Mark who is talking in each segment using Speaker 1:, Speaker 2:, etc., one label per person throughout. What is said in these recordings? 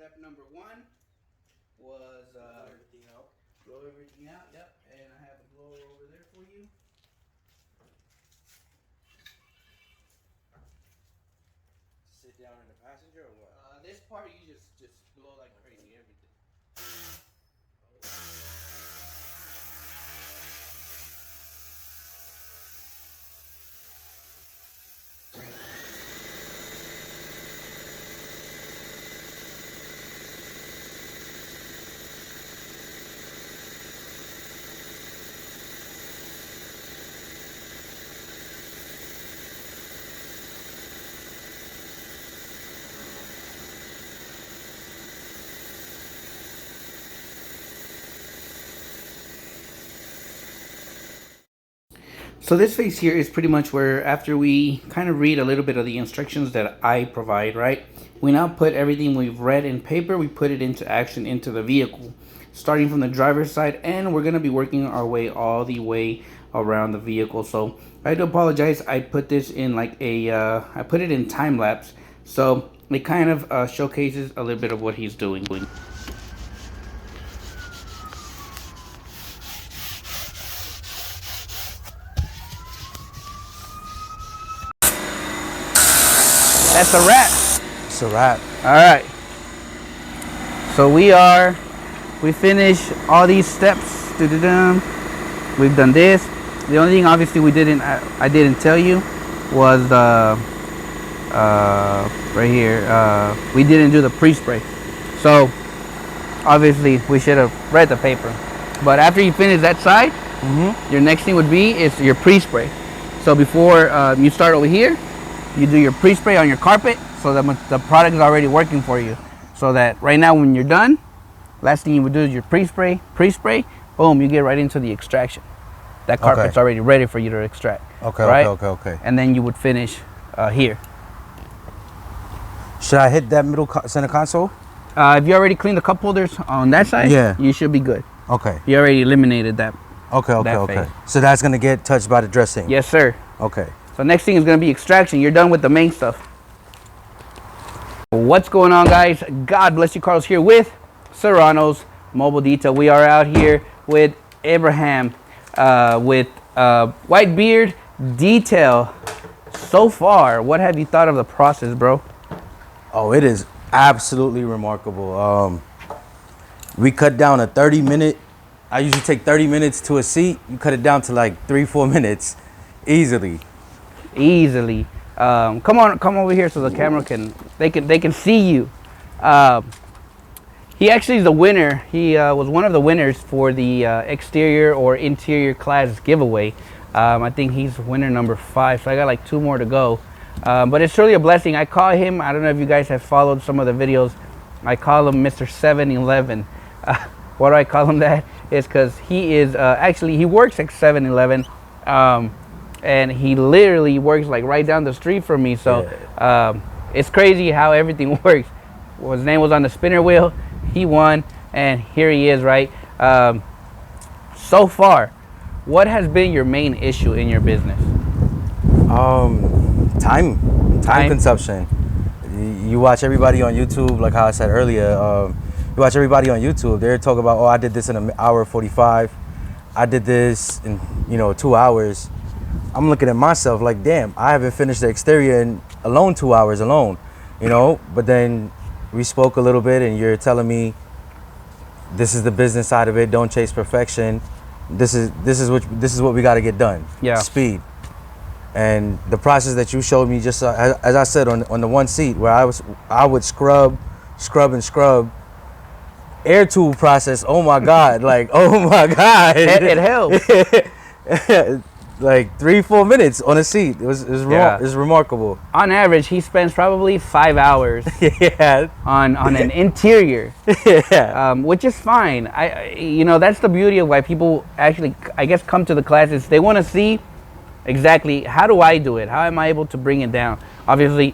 Speaker 1: step number 1 was blow everything out. Yep, and I have a blower over there for you.
Speaker 2: Sit down in the passenger or what?
Speaker 1: This part you just blow like crazy, everything. So this phase here is pretty much where after we kind of read a little bit of the instructions that I provide, right? We now put everything we've read in paper, we put it into action into the vehicle, starting from the driver's side, and we're going to be working our way all the way around the vehicle. So I do apologize, I put this in like I put it in time lapse, so it kind of showcases a little bit of what he's doing. That's a wrap.
Speaker 2: It's a wrap.
Speaker 1: All right. So we finished all these steps. We've done this. The only thing obviously I didn't tell you was the right here. We didn't do the pre-spray. So obviously we should have read the paper. But after you finish that side, your next thing would be is your pre-spray. So before you start over here, you do your pre-spray on your carpet so that the product is already working for you. So that right now when you're done, last thing you would do is your pre-spray, boom, you get right into the extraction. That carpet's already ready for you to extract.
Speaker 2: Okay.
Speaker 1: And then you would finish here.
Speaker 2: Should I hit that middle center console?
Speaker 1: If you already cleaned the cup holders on that side,
Speaker 2: yeah,
Speaker 1: you should be good.
Speaker 2: Okay.
Speaker 1: You already eliminated that.
Speaker 2: Okay. So that's gonna get touched by the dressing.
Speaker 1: Yes, sir.
Speaker 2: Okay.
Speaker 1: So next thing is going to be extraction. You're done with the main stuff. What's going on, guys? God bless you. Carlos here with Serranos Mobile Detail. We are out here with Abraham with White Beard Detail. So far, what have you thought of the process, bro?
Speaker 2: Oh, it is absolutely remarkable. We cut down a 30-minute. I usually take 30 minutes to a seat. You cut it down to like 3-4 minutes easily. Come over here so the camera they can see you. He actually is the winner. He was one of the winners for the exterior or interior class giveaway. I think he's winner number 5, so I got like 2 more to go. But it's really a blessing. I call him, I don't know if you guys have followed some of the videos, I call him Mr. 7-Eleven. Why do I call him that? It's because he is actually he works at 7-Eleven. And he literally works like right down the street from me. So it's crazy how everything works. Well, his name was on the spinner wheel. He won, and here he is, right? So far, what has been your main issue in your business? Time consumption. You watch everybody on YouTube, like how I said earlier. You watch everybody on YouTube. They're talking about, oh, I did this in an hour 45. I did this in 2 hours. I'm looking at myself like, damn, I haven't finished the exterior in 2 hours alone, But then we spoke a little bit, and you're telling me this is the business side of it. Don't chase perfection. This is what we got to get done.
Speaker 1: Yeah.
Speaker 2: Speed. And the process that you showed me, just as I said on the one seat where I would scrub, air tube process. Oh my God! Like, oh my God!
Speaker 1: It helps.
Speaker 2: Like 3-4 minutes on a seat. It was remarkable.
Speaker 1: On average, he spends probably 5 hours on an interior, which is fine. That's the beauty of why people actually, I guess, come to the classes. They want to see exactly how do I do it? How am I able to bring it down? Obviously,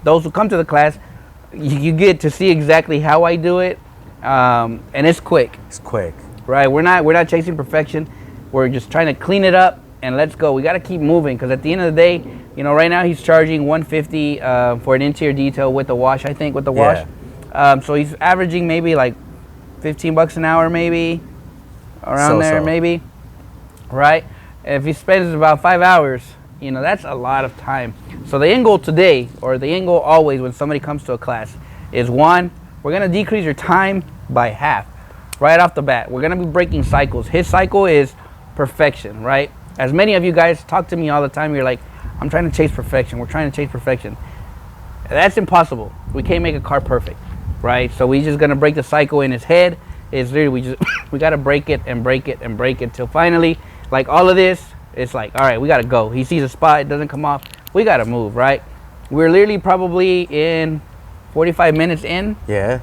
Speaker 1: those who come to the class, you get to see exactly how I do it, and it's quick.
Speaker 2: It's quick,
Speaker 1: right? We're not chasing perfection. We're just trying to clean it up. And let's go. We got to keep moving because at the end of the day, right now he's charging $150 for an interior detail with the wash. I think with the wash,
Speaker 2: So he's averaging maybe like 15 bucks an hour, maybe around there, maybe, right? If he spends about 5 hours, you know, that's a lot of time. So the end goal today, or the end goal always when somebody comes to a class, is one, we're gonna decrease your time by half right off the bat. We're gonna be breaking cycles. His cycle is perfection, right? As many of you guys talk to me all the time, you're like, I'm trying to chase perfection. We're trying to chase perfection. That's impossible. We can't make a car perfect, right? So we just gonna break the cycle in his head. It's literally we gotta break it and break it and break it till finally, like all of this, it's like, all right, we gotta go. He sees a spot, it doesn't come off. We gotta move, right? We're literally probably in 45 minutes in.
Speaker 3: Yeah,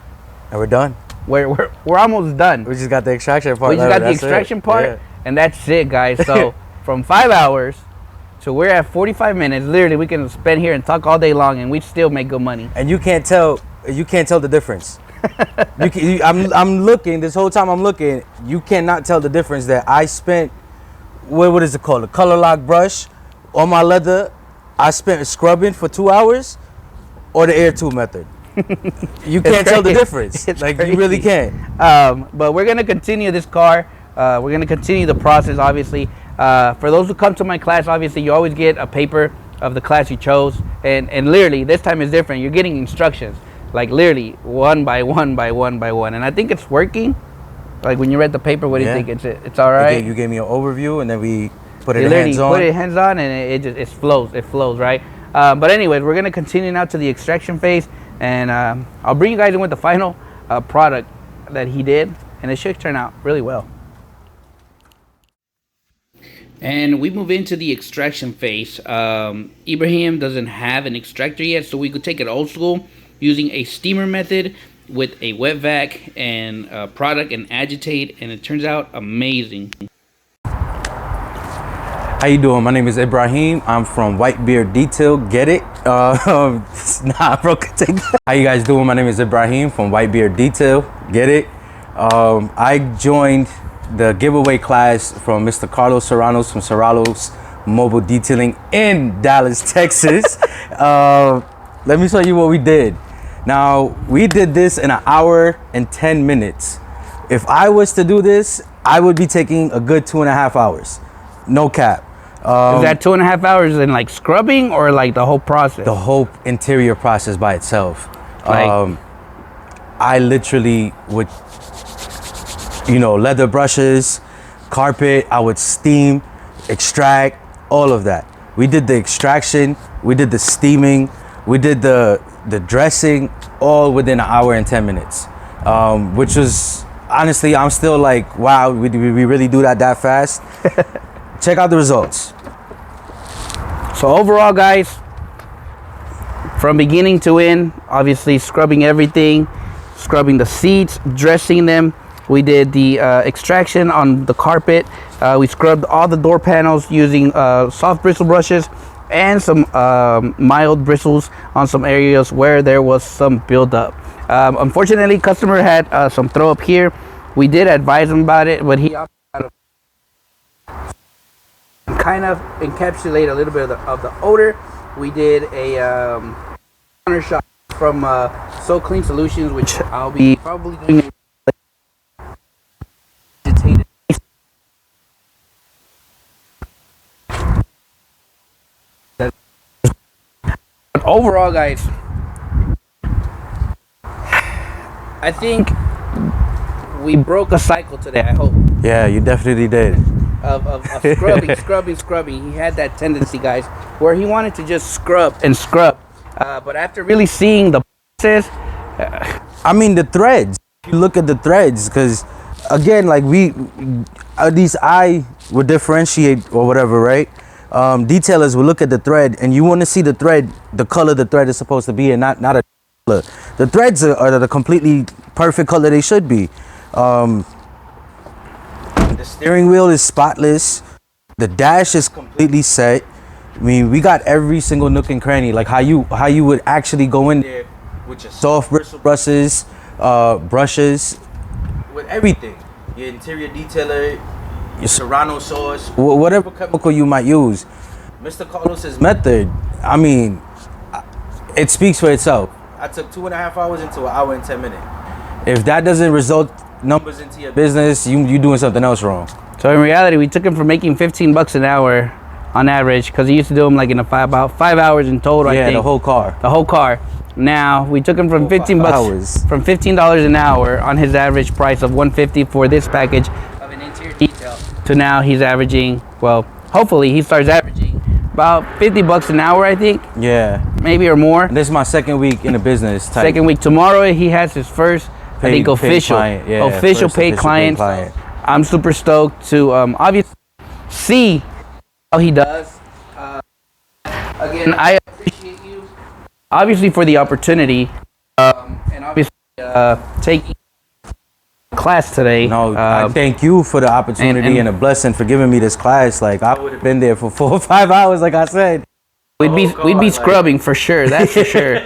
Speaker 3: and we're done.
Speaker 2: We're almost done.
Speaker 3: We just got the extraction part.
Speaker 2: We just got the extraction part, and that's it, guys. So from 5 hours to we're at 45 minutes. Literally, we can spend here and talk all day long, and we still make good money.
Speaker 3: And you can't tell the difference. I'm looking this whole time. I'm looking. You cannot tell the difference that I spent. What is it called? A color lock brush on my leather. I spent scrubbing for 2 hours, or the air tool method. You can't tell the difference.
Speaker 2: It's
Speaker 3: like
Speaker 2: crazy.
Speaker 3: You really can't.
Speaker 2: But we're gonna continue this car. We're gonna continue the process, obviously. For those who come to my class, obviously you always get a paper of the class you chose, and literally this time is different. You're getting instructions, like literally one by one by one by one, and I think it's working. Like when you read the paper, what do you think? It's all right.
Speaker 3: You gave me an overview, and then we put it
Speaker 2: literally
Speaker 3: hands on.
Speaker 2: Put it hands on, and it flows, right? But anyways, we're gonna continue now to the extraction phase, and I'll bring you guys in with the final product that he did, and it should turn out really well. And we move into the extraction phase. Ibrahim doesn't have an extractor yet, so we could take it old school using a steamer method with a wet vac and product and agitate, and it turns out amazing.
Speaker 3: How you doing? My name is Ibrahim. I'm from Whitebeard Detail. Get it? Nah, bro. Take that. How you guys doing? My name is Ibrahim from Whitebeard Detail. Get it? I joined the giveaway class from Mr. Carlos Serranos from Serranos Mobile Detailing in Dallas, Texas. Let me show you what we did. Now, we did this in 1 hour and 10 minutes. If I was to do this, I would be taking a good 2.5 hours. No cap.
Speaker 2: Is that 2.5 hours in like scrubbing or like the whole process?
Speaker 3: The whole interior process by itself.
Speaker 2: Like,
Speaker 3: I literally would, leather brushes, carpet, I would steam, extract, all of that. We did the extraction, we did the steaming, we did the dressing, all within 1 hour and 10 minutes. Which was, honestly, I'm still like, wow, we really do that fast? Check out the results.
Speaker 2: So overall, guys, from beginning to end, obviously scrubbing everything, scrubbing the seats, dressing them. We did the extraction on the carpet. We scrubbed all the door panels using soft bristle brushes and some mild bristles on some areas where there was some buildup. Unfortunately, customer had some throw up here. We did advise him about it, but he opted out of kind of encapsulate a little bit of the odor. We did a counter shot from So Clean Solutions, which I'll be probably doing. But overall, guys, I think we broke a cycle today. I hope.
Speaker 3: Yeah, you definitely did.
Speaker 2: Of scrubbing. He had that tendency, guys, where he wanted to just scrub and scrub. But after really seeing the process,
Speaker 3: I mean, the threads. You look at the threads, because again, like at least I would differentiate or whatever, right? Detailers will look at the thread, and you want to see the thread, the color the thread is supposed to be, and not a color. The threads are the completely perfect color they should be. The steering wheel is spotless. The dash is completely set. I mean, we got every single nook and cranny, like how you would actually go in there with your soft bristle brushes, with everything. Your interior detailer, your Serrano sauce, whatever chemical you might use. Mr. Carlos's method, I mean, it speaks for itself. I took 2.5 hours into an hour and 10 minutes. If that doesn't result numbers into your business, you doing something else wrong.
Speaker 2: So in reality, we took him from making 15 bucks an hour on average, because he used to do them like in about 5 hours in total.
Speaker 3: Yeah,
Speaker 2: I think.
Speaker 3: the whole car.
Speaker 2: The whole car. Now we took him from 15 bucks,
Speaker 3: hours.
Speaker 2: from $15 an hour on his average price of $150 for this package of an interior detail, to now he's averaging, well, hopefully he starts averaging about 50 bucks an hour, I think.
Speaker 3: Yeah.
Speaker 2: Maybe or more.
Speaker 3: And this is my second week in the business.
Speaker 2: Second week. Tomorrow he has his first, I think, official
Speaker 3: client. Yeah,
Speaker 2: official paid client. I'm super stoked to obviously see how he does. Again, I appreciate you, obviously, for the opportunity, and obviously taking class today.
Speaker 3: No, I thank you for the opportunity and a blessing for giving me this class. Like, I would have been there for 4 or 5 hours, like I said.
Speaker 2: We'd be scrubbing for sure. That's for sure.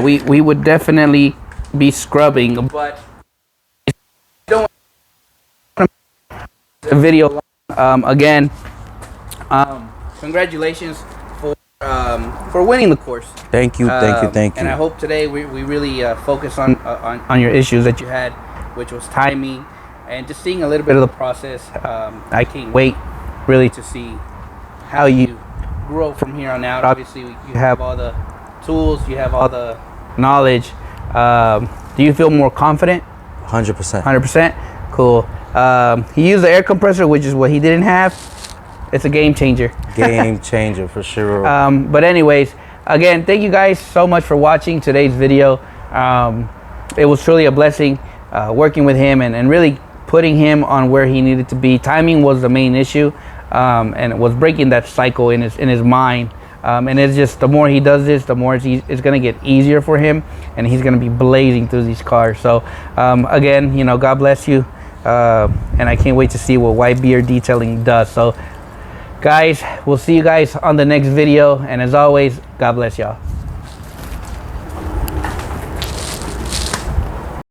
Speaker 2: We would definitely be scrubbing, but don't want a video. Again, congratulations for winning the course.
Speaker 3: Thank you.
Speaker 2: And I hope today we really focus on your issues that you had, which was timing and just seeing a little bit of the process. I can't wait really to see how you grow from here on out. Obviously, you have all the tools, you have all the knowledge. Do you feel more confident?
Speaker 3: 100%.
Speaker 2: 100%? Cool. He used the air compressor, which is what he didn't have. It's a game changer.
Speaker 3: Game changer for sure.
Speaker 2: But anyways, again, thank you guys so much for watching today's video. It was truly a blessing working with him and really putting him on where he needed to be. Timing was the main issue, and it was breaking that cycle in his mind. And it's just, the more he does this, the more it's going to get easier for him, and he's going to be blazing through these cars. So again, you know, God bless you, and I can't wait to see what White Beard Detailing does. So guys, we'll see you guys on the next video, and as always, God bless y'all.